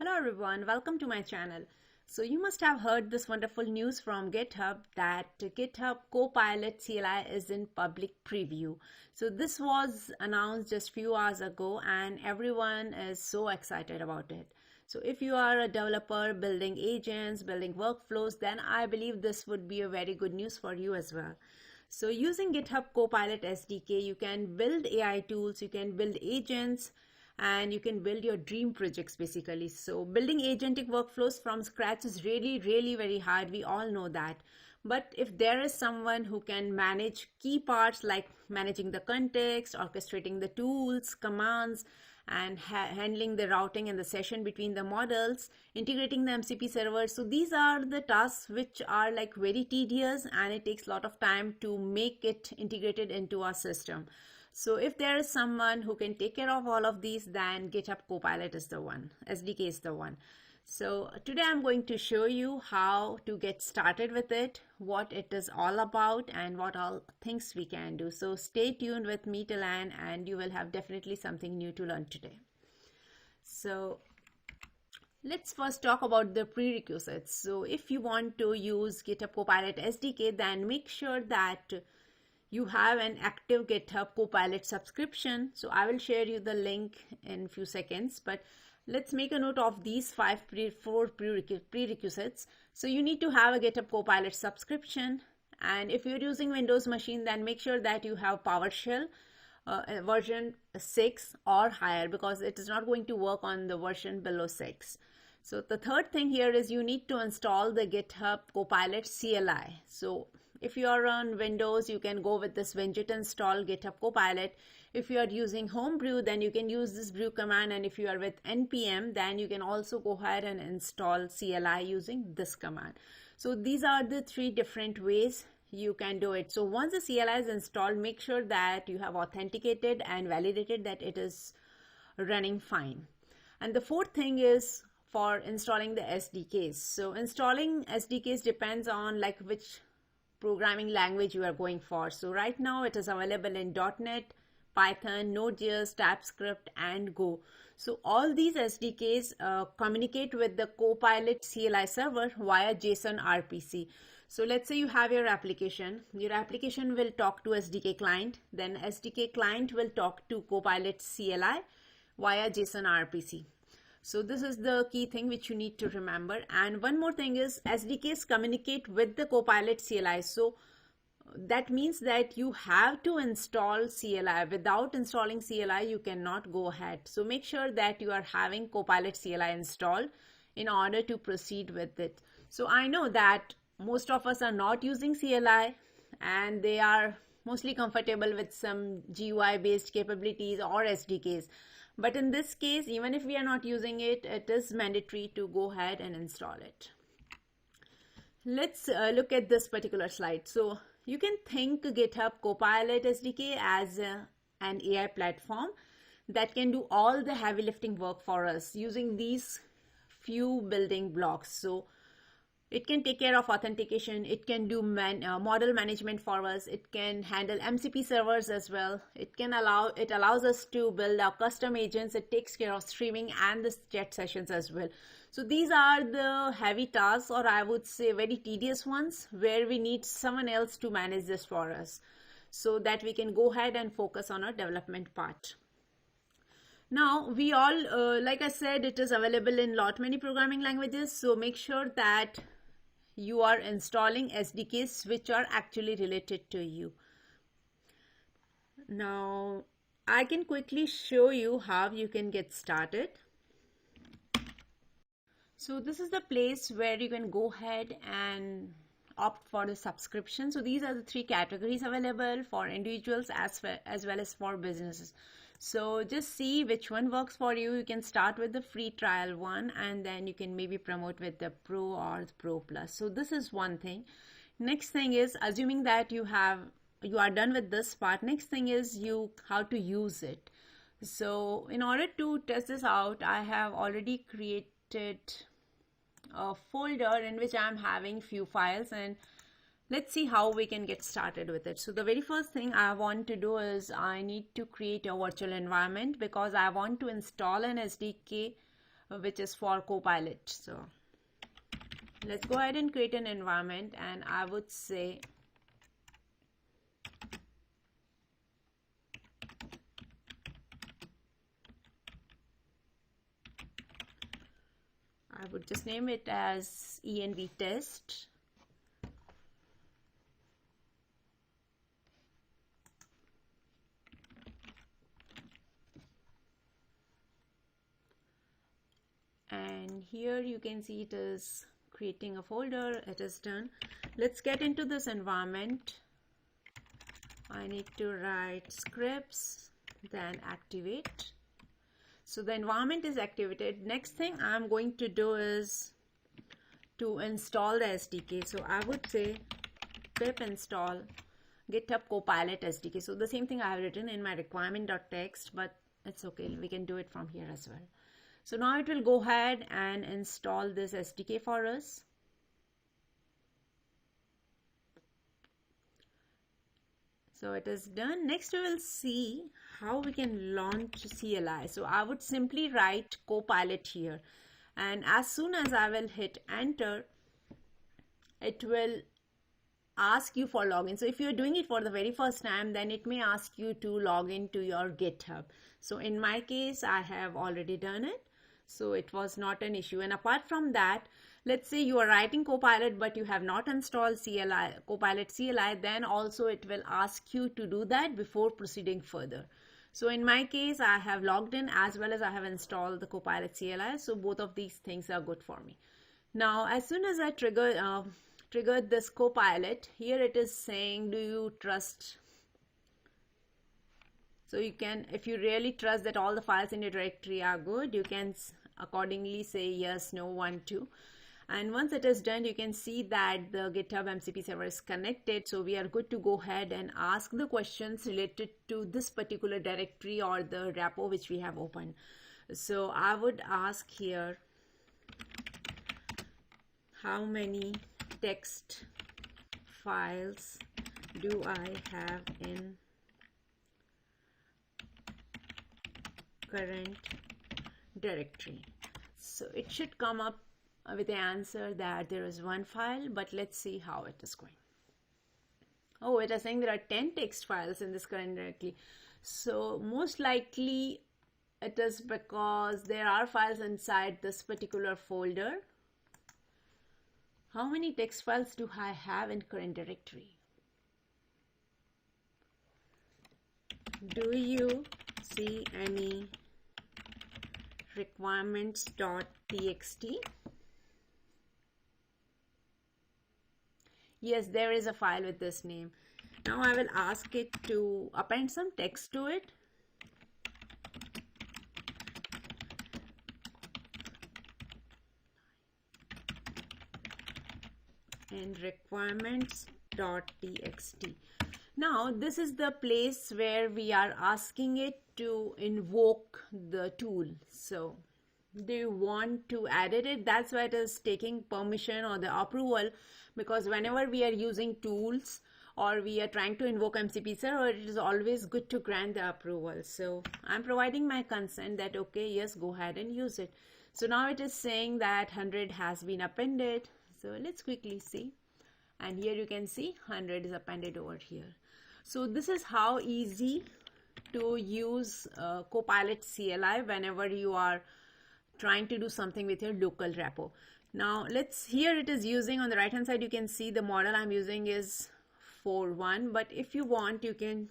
Hello everyone, welcome to my channel. So you must have heard this wonderful news from GitHub that GitHub Copilot CLI is in public preview. So this was announced just few hours ago and everyone is so excited about it. So if you are a developer building agents, building workflows, then I believe this would be a very good news for you as well. So using GitHub Copilot SDK, you can build AI tools, you can build agents, and you can build your dream projects basically. So building agentic workflows from scratch is really very hard. We all know that. But if there is someone who can manage key parts like managing the context, orchestrating the tools, commands, and handling the routing and the session between the models, integrating the MCP servers. So these are the tasks which are like very tedious and it takes a lot of time to make it integrated into our system. So if there is someone who can take care of all of these, then GitHub Copilot is the one, SDK is the one. So today I'm going to show you how to get started with it, what it is all about, and what all things we can do. So stay tuned with me till end and you will have definitely something new to learn today. So let's first talk about the prerequisites. So if you want to use GitHub Copilot SDK, then make sure that you have an active GitHub Copilot subscription. So I will share you the link in a few seconds, but let's make a note of these four prerequisites. So you need to have a GitHub Copilot subscription. And if you're using Windows machine, then make sure that you have PowerShell version 6 or higher, because it is not going to work on the version below 6. So the third thing here is you need to install the GitHub Copilot CLI. So if you are on Windows, you can go with this widget install GitHub Copilot. If you are using Homebrew, then you can use this brew command. And if you are with NPM, then you can also go ahead and install CLI using this command. So these are the three different ways you can do it. So once the CLI is installed, make sure that you have authenticated and validated that it is running fine. And the fourth thing is for installing the SDKs. So installing SDKs depends on like which programming language you are going for. So right now it is available in .NET, Python, Node.js, TypeScript, and Go. So all these SDKs communicate with the Copilot CLI server via JSON RPC. So let's say you have your application will talk to SDK client, then SDK client will talk to Copilot CLI via JSON RPC. So this is the key thing which you need to remember. And one more thing is SDKs communicate with the Copilot CLI. So that means that you have to install CLI. Without installing CLI, you cannot go ahead. So make sure that you are having Copilot CLI installed in order to proceed with it. So I know that most of us are not using CLI and they are mostly comfortable with some GUI based capabilities or SDKs. But in this case, even if we are not using it, it is mandatory to go ahead and install it. Let's look at this particular slide. So you can think GitHub Copilot SDK as an AI platform that can do all the heavy lifting work for us using these few building blocks. So it can take care of authentication, it can do model management for us, it can handle MCP servers as well, it allows us to build our custom agents, it takes care of streaming and the chat sessions as well. So these are the heavy tasks, or I would say very tedious ones, where we need someone else to manage this for us so that we can go ahead and focus on our development part. Now we all, like I said, it is available in many programming languages, so make sure that you are installing SDKs which are actually related to you. Now I can quickly show you how you can get started. So this is the place where you can go ahead and opt for the subscription. So these are the three categories available for individuals as well as for businesses. So just see which one works for you. You can start with the free trial one and then you can maybe promote with the Pro or the Pro Plus. So this is one thing. Next thing is, assuming that you are done with this part, next thing is how to use it. So in order to test this out, I have already created a folder in which I'm having few files, and let's see how we can get started with it. So the very first thing I want to do is I need to create a virtual environment because I want to install an SDK which is for Copilot. So let's go ahead and create an environment, and I would say I would just name it as env test. And here you can see it is creating a folder. It is done. Let's get into this environment. I need to write scripts, then activate. So the environment is activated. Next thing I'm going to do is to install the SDK. So I would say pip install GitHub Copilot SDK. So the same thing I have written in my requirement.txt, but it's okay. We can do it from here as well. So now it will go ahead and install this SDK for us. So it is done. Next we will see how we can launch CLI. So I would simply write Copilot here, and as soon as I will hit enter, it will ask you for login. So if you're doing it for the very first time, then it may ask you to log into your GitHub. So in my case, I have already done it, so it was not an issue. And apart from that, let's say you are writing Copilot but you have not installed CLI, Copilot CLI, then also it will ask you to do that before proceeding further. So in my case, I have logged in as well as I have installed the Copilot CLI. So both of these things are good for me. Now, as soon as I triggered this Copilot, here it is saying, do you trust? So you can, if you really trust that all the files in your directory are good, you can accordingly say yes, no, 1, 2. And once it is done, you can see that the GitHub MCP server is connected. So we are good to go ahead and ask the questions related to this particular directory or the repo which we have opened. So I would ask here, how many text files do I have in current directory? So it should come up with the answer that there is 1 file, but let's see how it is going. Oh, it is saying there are 10 text files in this current directory. So most likely it is because there are files inside this particular folder. How many text files do I have in current directory? Do you see any requirements.txt? Yes, there is a file with this name. Now I will ask it to append some text to it. And requirements.txt. Now this is the place where we are asking it to invoke the tool. So do you want to edit it? That's why it is taking permission or the approval, because whenever we are using tools or we are trying to invoke MCP server, it is always good to grant the approval. So I'm providing my consent that okay, yes, go ahead and use it. So now it is saying that 100 has been appended. So let's quickly see. And here you can see 100 is appended over here. So this is how easy to use Copilot CLI whenever you are trying to do something with your local repo. Now here it is using, on the right hand side you can see the model I'm using is 4.1, but if you want you can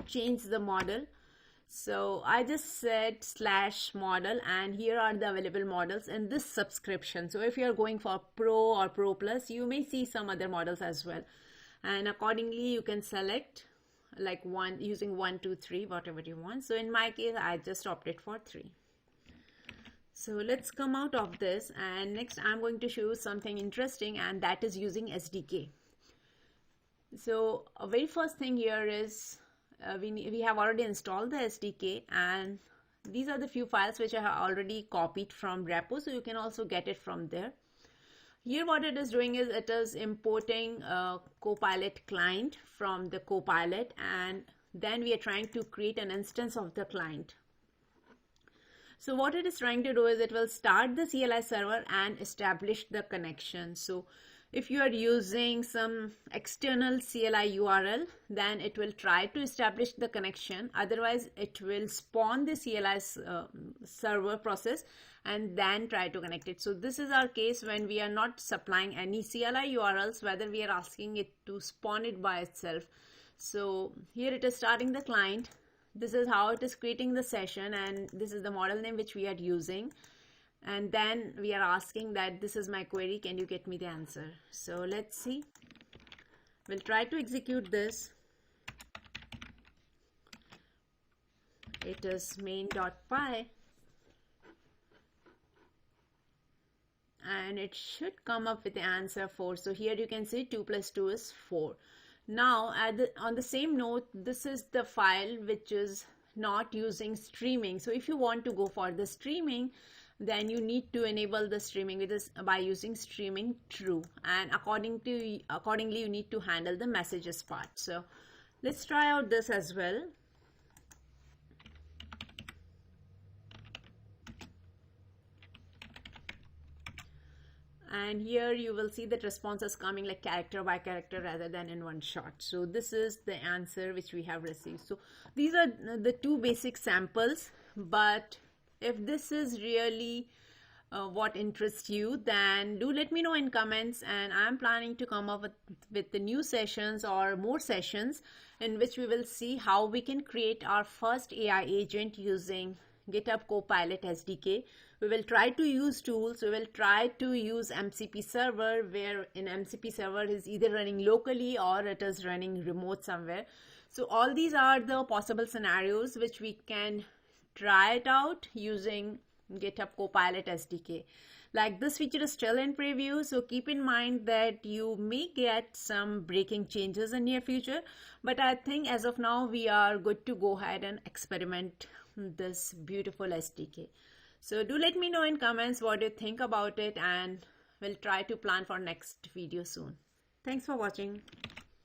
change the model. So I just said /model, and here are the available models in this subscription. So if you are going for Pro or Pro Plus, you may see some other models as well, and accordingly you can select like using 1, 2, 3, whatever you want. So in my case I just opted for 3. So let's come out of this, and next I'm going to show you something interesting, and that is using SDK. So a very first thing here is we have already installed the SDK, and these are the few files which I have already copied from repo, so you can also get it from there. Here what it is doing is it is importing a Copilot client from the Copilot, and then we are trying to create an instance of the client. So what it is trying to do is it will start the CLI server and establish the connection. So if you are using some external CLI URL, then it will try to establish the connection. Otherwise, it will spawn the CLI server process and then try to connect it. So this is our case when we are not supplying any CLI URLs, whether we are asking it to spawn it by itself. So here it is starting the client. This is how it is creating the session, and this is the model name which we are using. And then we are asking that this is my query, can you get me the answer? So let's see. We'll try to execute this. It is main.py. And it should come up with the answer 4. So here you can see 2 plus 2 is 4. Now on the same note, this is the file which is not using streaming. So if you want to go for the streaming, then you need to enable the streaming with this by using streaming true, and accordingly you need to handle the messages part. So let's try out this as well. And here you will see that responses coming like character by character rather than in one shot. So this is the answer which we have received. So these are the two basic samples, but if this is really what interests you, then do let me know in comments, and I'm planning to come up with the new sessions or more sessions in which we will see how we can create our first AI agent using GitHub Copilot SDK. We will try to use tools. We will try to use MCP server, where in MCP server is either running locally or it is running remote somewhere. So all these are the possible scenarios which we can try it out using GitHub Copilot SDK. Like, this feature is still in preview, so keep in mind that you may get some breaking changes in near future, but I think as of now we are good to go ahead and experiment this beautiful SDK. So do let me know in comments what you think about it, and we'll try to plan for next video soon. Thanks for watching.